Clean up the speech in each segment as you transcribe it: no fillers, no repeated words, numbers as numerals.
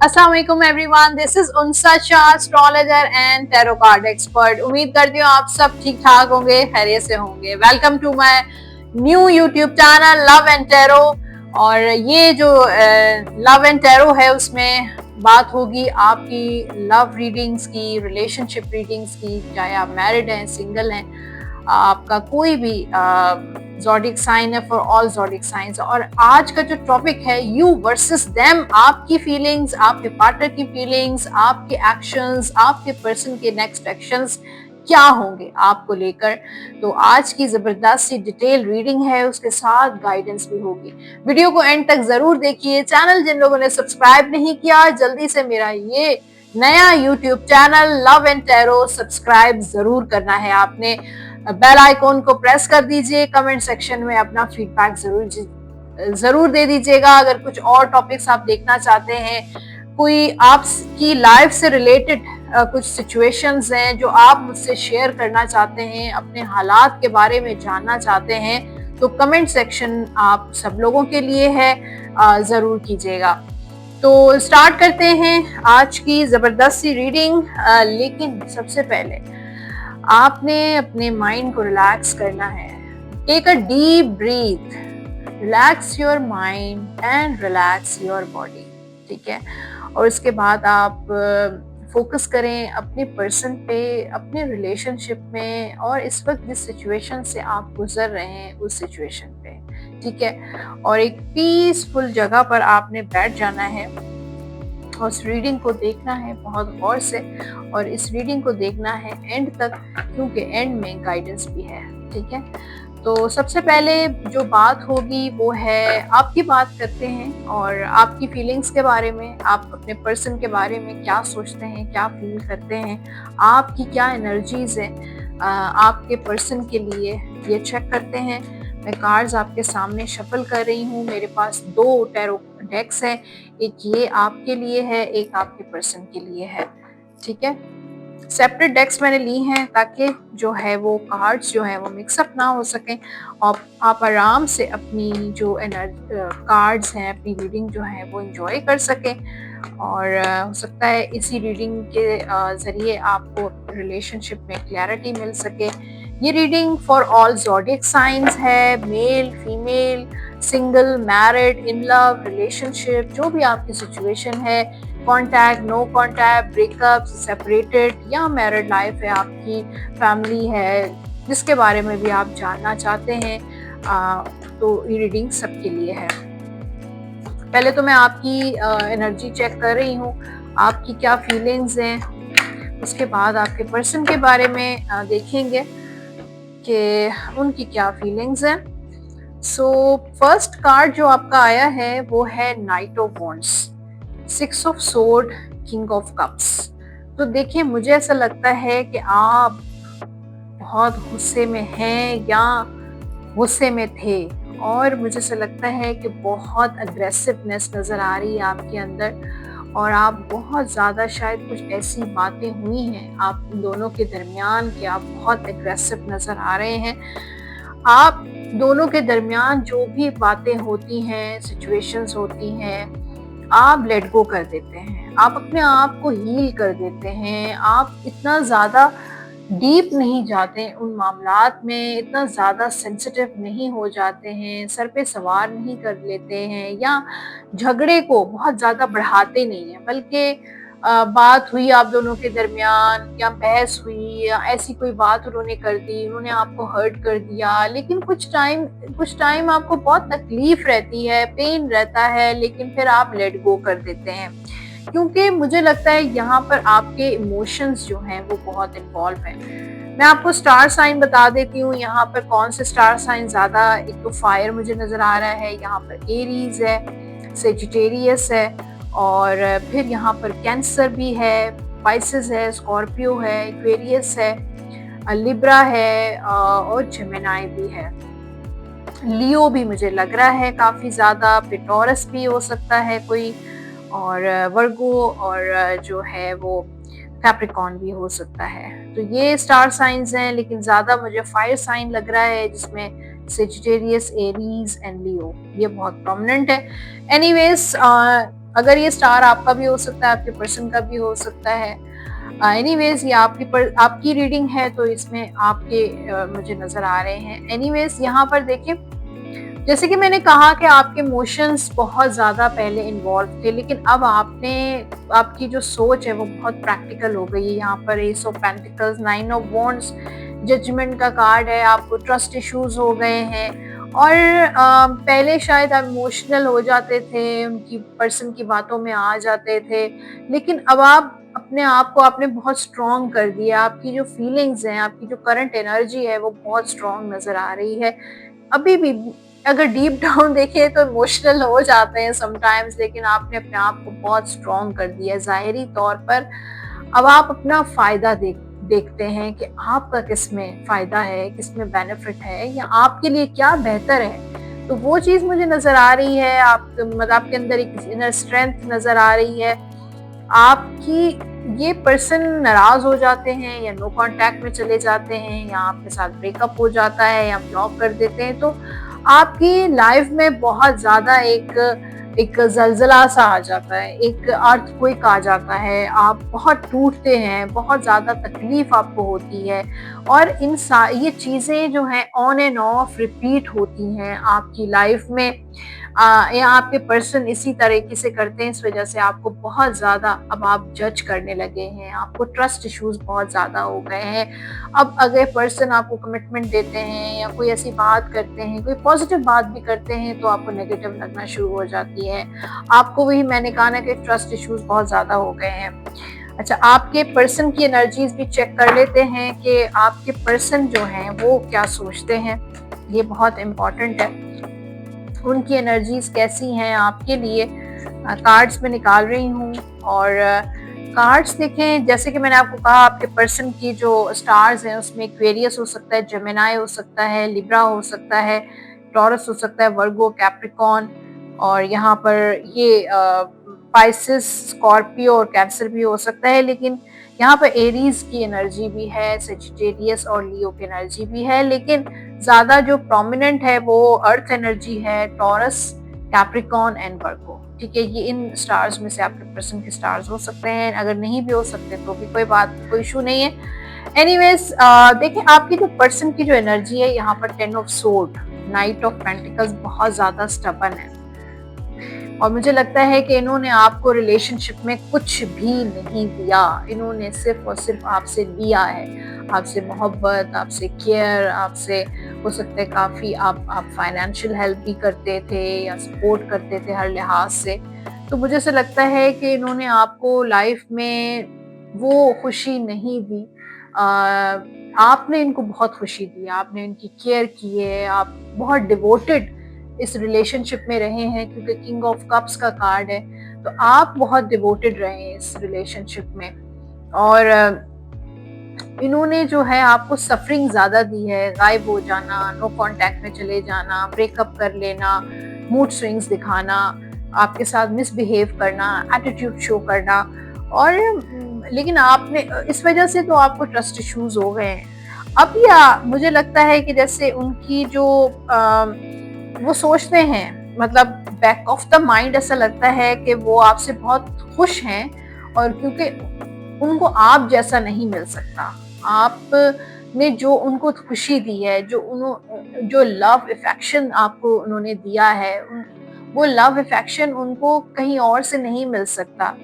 अस्सलाम वालेकुम everyone, this is Unsa Shah, astrologer and tarot card expert. उम्मीद करती हूँ आप सब ठीक ठाक होंगे, खैरियत से होंगे। Welcome to my new YouTube channel love and tarot. और ये जो लव एंड टैरो है उसमें बात होगी आपकी लव रीडिंग्स की, रिलेशनशिप रीडिंग्स की, चाहे आप मैरिड हैं, सिंगल हैं, आपका कोई भी ज़ोडिक साइन है फॉर ऑल ज़ोडिक साइंस। और आज का जो टॉपिक है यू वर्सेस देम, आपकी फीलिंग्स, आपके पार्टनर की फीलिंग्स, आपके एक्शंस, आपके पर्सन के नेक्स्ट एक्शंस क्या होंगे आपको लेकर। तो आज की जबरदस्त सी डिटेल रीडिंग है, उसके साथ गाइडेंस भी होगी। वीडियो को एंड तक जरूर देखिए। चैनल जिन लोगों ने सब्सक्राइब नहीं किया, जल्दी से मेरा ये नया YouTube channel love and tarot subscribe जरूर करना है आपने। बेल आइकॉन को प्रेस कर दीजिए। कमेंट सेक्शन में अपना फीडबैक जरूर दे दीजिएगा। अगर कुछ और टॉपिक्स आप देखना चाहते हैं, कोई आपकी लाइफ से रिलेटेड कुछ सिचुएशंस हैं जो आप मुझसे शेयर करना चाहते हैं, अपने हालात के बारे में जानना चाहते हैं, तो कमेंट सेक्शन आप सब लोगों के लिए है, जरूर कीजिएगा। तो स्टार्ट करते हैं आज की जबरदस्त सी रीडिंग। लेकिन सबसे पहले आपने अपने माइंड को रिलैक्स करना है। Take a deep breath, relax your mind and relax your body. ठीक है, और उसके बाद आप फोकस करें अपने पर्सन पे, अपने रिलेशनशिप में, और इस वक्त जिस सिचुएशन से आप गुजर रहे हैं उस सिचुएशन पे। ठीक है, और एक पीसफुल जगह पर आपने बैठ जाना है और उस रीडिंग को देखना है बहुत गौर से, और इस रीडिंग को देखना है एंड तक, क्योंकि एंड में गाइडेंस भी है। ठीक है, तो सबसे पहले जो बात होगी वो है, आपकी बात करते हैं और आपकी फीलिंग्स के बारे में, आप अपने पर्सन के बारे में क्या सोचते हैं, क्या फील करते हैं, आपकी क्या एनर्जीज हैं आपके पर्सन के लिए, ये चेक करते हैं। मैं कार्ड्स आपके सामने शफल कर रही हूँ। मेरे पास 2 टैरो डेक्स हैं, एक ये आपके लिए है, एक आपके पर्सन के लिए है। ठीक है, सेपरेट डेक्स मैंने ली हैं ताकि जो है वो कार्ड्स जो है वो मिक्सअप ना हो सकें, और आप आराम से अपनी जो कार्ड्स हैं, अपनी रीडिंग जो है वो एंजॉय कर सकें। और हो सकता है इसी रीडिंग के ज़रिए आपको रिलेशनशिप में क्लैरिटी मिल सके। ये reading for all zodiac signs है, male, female, single, married, in love, relationship, जो भी आपकी सिचुएशन है, contact, no contact, breakup, separated या मैरिड लाइफ है आपकी, फैमिली है, जिसके बारे में भी आप जानना चाहते हैं, तो ये रीडिंग सबके लिए है। पहले तो मैं आपकी एनर्जी चेक कर रही हूँ, आपकी क्या फीलिंग्स हैं, उसके बाद आपके पर्सन के बारे में देखेंगे कि उनकी क्या फीलिंग्स हैं। सो फर्स्ट कार्ड जो आपका आया है वो है night of wands, 6 of sword, king of cups. तो देखिए, मुझे ऐसा लगता है कि आप बहुत गुस्से में हैं या गुस्से में थे, और मुझे ऐसा लगता है कि बहुत अग्रेसिवनेस नज़र आ रही है आपके अंदर, और आप बहुत ज़्यादा, शायद कुछ ऐसी बातें हुई हैं आप दोनों के दरमियान कि आप बहुत एग्रेसिव नज़र आ रहे हैं। आप दोनों के दरमियान जो भी बातें होती हैं, सिचुएशंस होती हैं, आप लेट गो कर देते हैं, आप अपने आप को हील कर देते हैं, आप इतना ज़्यादा डीप नहीं जाते उन मामलात में, इतना ज़्यादा सेंसिटिव नहीं हो जाते हैं, सर पे सवार नहीं कर लेते हैं, या झगड़े को बहुत ज़्यादा बढ़ाते नहीं हैं, बल्कि बात हुई आप दोनों के दरमियान, या बहस हुई, या ऐसी कोई बात उन्होंने कर दी, उन्होंने आपको हर्ट कर दिया, लेकिन कुछ टाइम आपको बहुत तकलीफ रहती है, पेन रहता है, लेकिन फिर आप लेट गो कर देते हैं, क्योंकि मुझे लगता है यहाँ पर आपके इमोशंस जो हैं वो बहुत इन्वॉल्व हैं। मैं आपको स्टार साइन बता देती हूँ, यहाँ पर कौन से स्टार साइन ज़्यादा, एक तो फायर मुझे नज़र आ रहा है, यहाँ पर एरीज है, सेजिटेरियस है, और फिर यहाँ पर कैंसर भी है, पाइसेस है, स्कॉर्पियो है, एक्वेरियस है, लिब्रा है, और जेमिनी भी है। लियो भी मुझे लग रहा है काफ़ी ज़्यादा, पिटोरस भी हो सकता है कोई, और वर्गो, और जो है वो कैप्रिकॉन भी हो सकता है। तो ये स्टार साइंस हैं, लेकिन ज़्यादा मुझे फायर साइन लग रहा है, जिसमें सेजिटेरियस, एरीज एंड लियो, ये बहुत प्रोमिनेंट है। एनीवेज, अगर ये स्टार आपका भी हो सकता है, आपके पर्सन का भी हो सकता है। एनीवेज ये आपकी रीडिंग है, तो इसमें आपके मुझे नजर आ रहे हैं। एनीवेज यहाँ पर देखिए, जैसे कि मैंने कहा कि आपके इमोशंस बहुत ज़्यादा पहले इन्वॉल्व थे, लेकिन अब आपकी जो सोच है वो बहुत प्रैक्टिकल हो गई है। यहाँ पर ace of pentacles, nine of wands, judgement का कार्ड है। आपको ट्रस्ट इश्यूज हो गए हैं, और पहले शायद आप इमोशनल हो जाते थे, उनकी पर्सन की बातों में आ जाते थे, लेकिन अब आप अपने आप को आपने बहुत स्ट्रॉन्ग कर दिया। आपकी जो फीलिंग्स हैं, आपकी जो करंट एनर्जी है वो बहुत स्ट्रॉन्ग नज़र आ रही है। अभी भी अगर डीप डाउन देखें तो इमोशनल हो जाते हैं समटाइम्स, लेकिन आपने अपने आप को बहुत स्ट्रॉन्ग कर दिया ज़ाहिरी तौर पर। अब आप अपना फ़ायदा देखते हैं कि आपका किस में फ़ायदा है, किस में बेनिफिट है, या आपके लिए क्या बेहतर है। तो वो चीज़ मुझे नज़र आ रही है। मतलब आपके अंदर एक इनर स्ट्रेंथ नज़र आ रही है। आपकी ये पर्सन नाराज हो जाते हैं, या नो कांटेक्ट में चले जाते हैं, या आपके साथ ब्रेकअप हो जाता है, या ब्लॉक कर देते हैं, तो आपकी लाइफ में बहुत ज्यादा एक जलजला सा आ जाता है, एक अर्थक्वेक आ जाता है। आप बहुत टूटते हैं, बहुत ज्यादा तकलीफ आपको होती है, और ये चीजें जो हैं ऑन एंड ऑफ रिपीट होती हैं आपकी लाइफ में। या आपके पर्सन इसी तरीके से करते हैं, इस वजह से आपको बहुत ज़्यादा अब आप जज करने लगे हैं, आपको ट्रस्ट इश्यूज बहुत ज़्यादा हो गए हैं। अब अगर पर्सन आपको कमिटमेंट देते हैं, या कोई ऐसी बात करते हैं, कोई पॉजिटिव बात भी करते हैं, तो आपको नेगेटिव लगना शुरू हो जाती है। आपको वही मैंने कहा ना कि ट्रस्ट इश्यूज बहुत ज़्यादा हो गए हैं। अच्छा, आपके पर्सन की एनर्जीज भी चेक कर लेते हैं कि आपके पर्सन जो हैं वो क्या सोचते हैं। ये बहुत इम्पॉर्टेंट है, उनकी एनर्जीज कैसी हैं आपके लिए। कार्ड्स में निकाल रही हूँ, और कार्ड्स देखें, जैसे कि मैंने आपको कहा, आपके पर्सन की जो स्टार्स हैं उसमें एक्वेरियस हो सकता है, जेमिनाई हो सकता है, लिब्रा हो सकता है, टॉरस हो सकता है, वर्गो, कैप्रिकॉन, और यहाँ पर ये पाइसिस, स्कॉर्पियो और कैंसर भी हो सकता है। लेकिन यहाँ पर एरीज की एनर्जी भी है, सेजिटेरियस और लियो की एनर्जी भी है, लेकिन ज्यादा जो प्रोमिनेंट है वो अर्थ एनर्जी है, टॉरस, कैप्रिकॉन एंड वर्गो। ठीक है, ये इन स्टार्स में से आपके पर्सन के स्टार्स हो सकते हैं। अगर नहीं भी हो सकते तो भी कोई इशू नहीं है। एनीवेज देखिए, आपकी जो पर्सन की जो एनर्जी है, यहाँ पर 10 of sword, night of pentacles, बहुत ज्यादा स्टबन है, और मुझे लगता है कि इन्होंने आपको रिलेशनशिप में कुछ भी नहीं दिया। इन्होंने सिर्फ और सिर्फ आपसे लिया है, आपसे मोहब्बत, आपसे केयर, आपसे हो सकता है काफ़ी आप फाइनेंशियल हेल्प भी करते थे, या सपोर्ट करते थे हर लिहाज से। तो मुझे ऐसा लगता है कि इन्होंने आपको लाइफ में वो खुशी नहीं दी। आपने इनको बहुत खुशी दी, आपने इनकी केयर की है, आप बहुत डिवोटेड इस रिलेशनशिप में रहे हैं, क्योंकि किंग ऑफ कप्स का कार्ड है, तो आप बहुत डिवोटेड रहे हैं इस रिलेशनशिप में। और इन्होंने जो है आपको सफरिंग ज्यादा दी है, गायब हो जाना, नो कांटेक्ट में चले जाना, ब्रेकअप कर लेना, मूड स्विंग्स दिखाना, आपके साथ मिसबिहेव करना, एटीट्यूड शो करना, और लेकिन आपने इस वजह से तो आपको ट्रस्ट इश्यूज हो गए हैं। अब या मुझे लगता है कि जैसे उनकी जो वो सोचते हैं, मतलब बैक ऑफ द माइंड ऐसा लगता है कि वो आपसे बहुत खुश हैं, और क्योंकि उनको आप जैसा नहीं मिल सकता। आपने जो उनको खुशी दी है, जो लव अफेक्शन आपको उन्होंने दिया है, वो लव अफेक्शन उनको कहीं और से नहीं मिल सकता।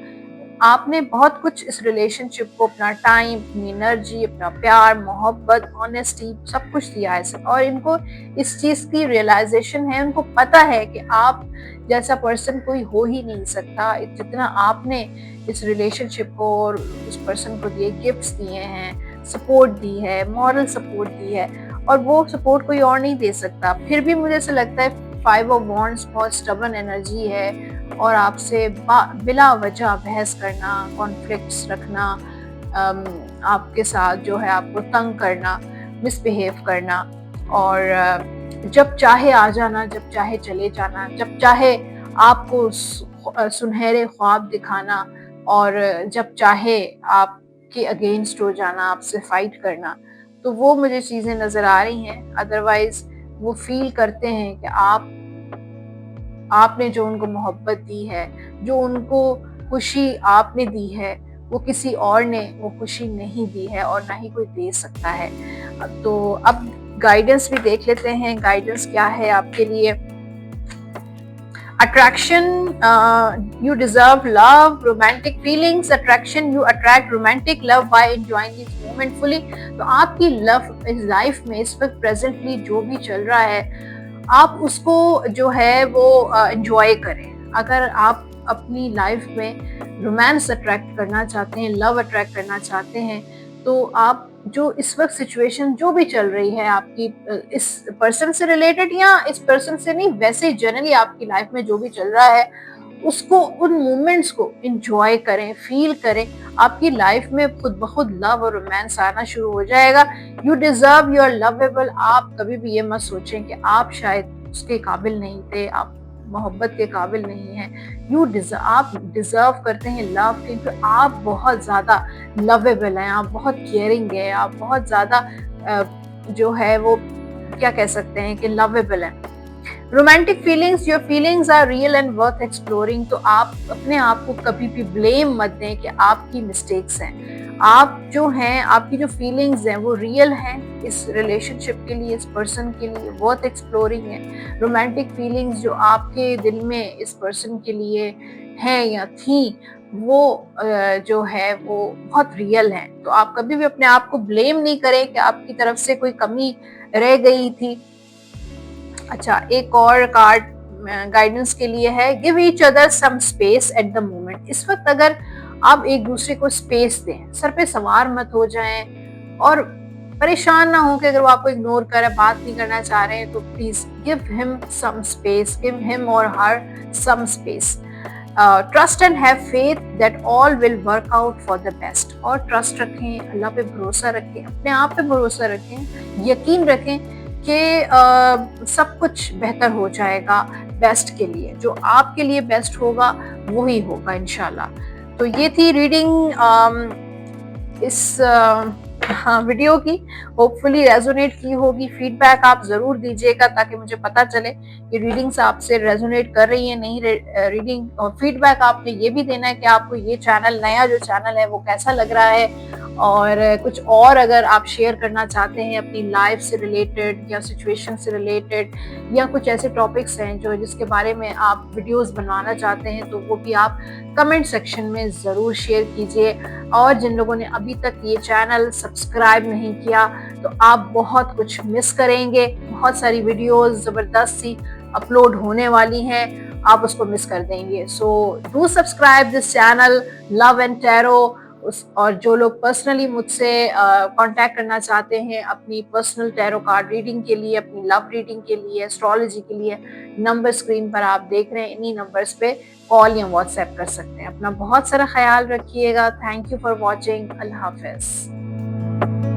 आपने बहुत कुछ इस रिलेशनशिप को, अपना टाइम, अपनी एनर्जी, अपना प्यार, मोहब्बत, ऑनेस्टी, सब कुछ दिया है, और इनको इस चीज़ की रियलाइजेशन है। उनको पता है कि आप जैसा पर्सन कोई हो ही नहीं सकता। जितना आपने इस रिलेशनशिप को और उस पर्सन को दिए, गिफ्ट्स दिए हैं, सपोर्ट दी है, मॉरल सपोर्ट दी है, और वो सपोर्ट कोई और नहीं दे सकता। फिर भी मुझे ऐसा लगता है 5 ऑफ वॉन्ड्स बहुत स्टबन एनर्जी है, और आपसे बिला वजह बहस करना, कॉन्फ्लिक्ट्स रखना, आपके साथ जो है आपको तंग करना, मिसबिहेव करना, और जब चाहे आ जाना, जब चाहे चले जाना, जब चाहे आपको सुनहरे ख्वाब दिखाना, और जब चाहे आपके अगेंस्ट हो जाना, आपसे फाइट करना। तो वो मुझे चीज़ें नज़र आ रही हैं। अदरवाइज वो फील करते हैं कि आपने जो उनको मोहब्बत दी है, जो उनको खुशी आपने दी है, वो किसी और ने वो खुशी नहीं दी है और ना ही कोई दे सकता है। तो अब गाइडेंस भी देख लेते हैं, गाइडेंस क्या है आपके लिए। Attraction, you deserve love, romantic feelings, attraction, you attract romantic love by enjoying this moment fully। तो आपकी लव लाइफ में इस वक्त प्रेजेंटली जो भी चल रहा है, आप उसको जो है वो एंजॉय करें। अगर आप अपनी लाइफ में रोमांस अट्रैक्ट करना चाहते हैं, लव अट्रैक्ट करना चाहते हैं, तो आप जो इस वक्त सिचुएशन जो भी चल रही है आपकी इस पर्सन से रिलेटेड या इस पर्सन से नहीं, वैसे जनरली आपकी लाइफ में जो भी चल रहा है, उसको, उन मोमेंट्स को एंजॉय करें, फील करें। आपकी लाइफ में खुद ब खुद लव और रोमांस आना शुरू हो जाएगा। You deserve, you are lovable. आप कभी भी ये मत सोचें कि आप शायद उसके काबिल नहीं थे, आप मोहब्बत के काबिल नहीं हैं। आप डिजर्व करते हैं लव, क्योंकि आप बहुत ज़्यादा लवेबल हैं, आप बहुत केयरिंग है, आप बहुत ज़्यादा जो है वो क्या कह सकते हैं कि लवेबल हैं। Romantic feelings, your feelings are real and worth exploring. तो आप अपने आप को कभी भी ब्लेम मत दें कि आपकी मिस्टेक्स हैं। आप जो हैं, आपकी जो फीलिंग्स हैं वो रियल हैं इस रिलेशनशिप के लिए, इस पर्सन के लिए, वर्थ एक्सप्लोरिंग है। रोमांटिक फीलिंग्स जो आपके दिल में इस पर्सन के लिए हैं या थी, वो जो है वो बहुत रियल हैं। तो आप कभी भी अपने आप को ब्लेम नहीं करें कि आपकी तरफ से कोई कमी रह गई थी। अच्छा, एक और कार्ड गाइडेंस के लिए है, give each other some space at the moment. इस वक्त अगर आप एक दूसरे को स्पेस दें, सर पे सवार मत हो जाएं और परेशान ना हो कि अगर वो आपको इग्नोर कर रहा है, बात नहीं करना चाह रहे हैं, तो please give him some space, give him or her some space. Trust and have faith that all will work out for the best. और ट्रस्ट रखें, अल्लाह पे भरोसा रखें, अपने आप पे भरोसा रखें, यकीन रखें कि सब कुछ बेहतर हो जाएगा बेस्ट के लिए। जो आपके लिए बेस्ट होगा वही होगा इंशाल्लाह। तो ये थी रीडिंग इस वीडियो की। होपफुली रेजोनेट की होगी। फीडबैक आप जरूर दीजिएगा ताकि मुझे पता चले कि रीडिंग्स आपसे रेजोनेट कर रही है नहीं। रीडिंग और फीडबैक आपने ये भी देना है कि आपको ये चैनल, नया जो चैनल है, वो कैसा लग रहा है। और कुछ और अगर आप शेयर करना चाहते हैं अपनी लाइफ से रिलेटेड या सिचुएशन से रिलेटेड, या कुछ ऐसे टॉपिक्स हैं जो जिसके बारे में आप वीडियोस बनवाना चाहते हैं, तो वो भी आप कमेंट सेक्शन में ज़रूर शेयर कीजिए। और जिन लोगों ने अभी तक ये चैनल सब्सक्राइब नहीं किया, तो आप बहुत कुछ मिस करेंगे। बहुत सारी वीडियोस ज़बरदस्त सी अपलोड होने वाली हैं, आप उसको मिस कर देंगे। So do subscribe this channel love and tarot. और जो लोग पर्सनली मुझसे कांटेक्ट करना चाहते हैं अपनी पर्सनल टैरो कार्ड रीडिंग के लिए, अपनी लव रीडिंग के लिए, एस्ट्रोलॉजी के लिए, नंबर स्क्रीन पर आप देख रहे हैं, इन्हीं नंबर्स पे कॉल या व्हाट्सएप कर सकते हैं। अपना बहुत सारा ख्याल रखिएगा। Thank you for watching. Allah Hafiz.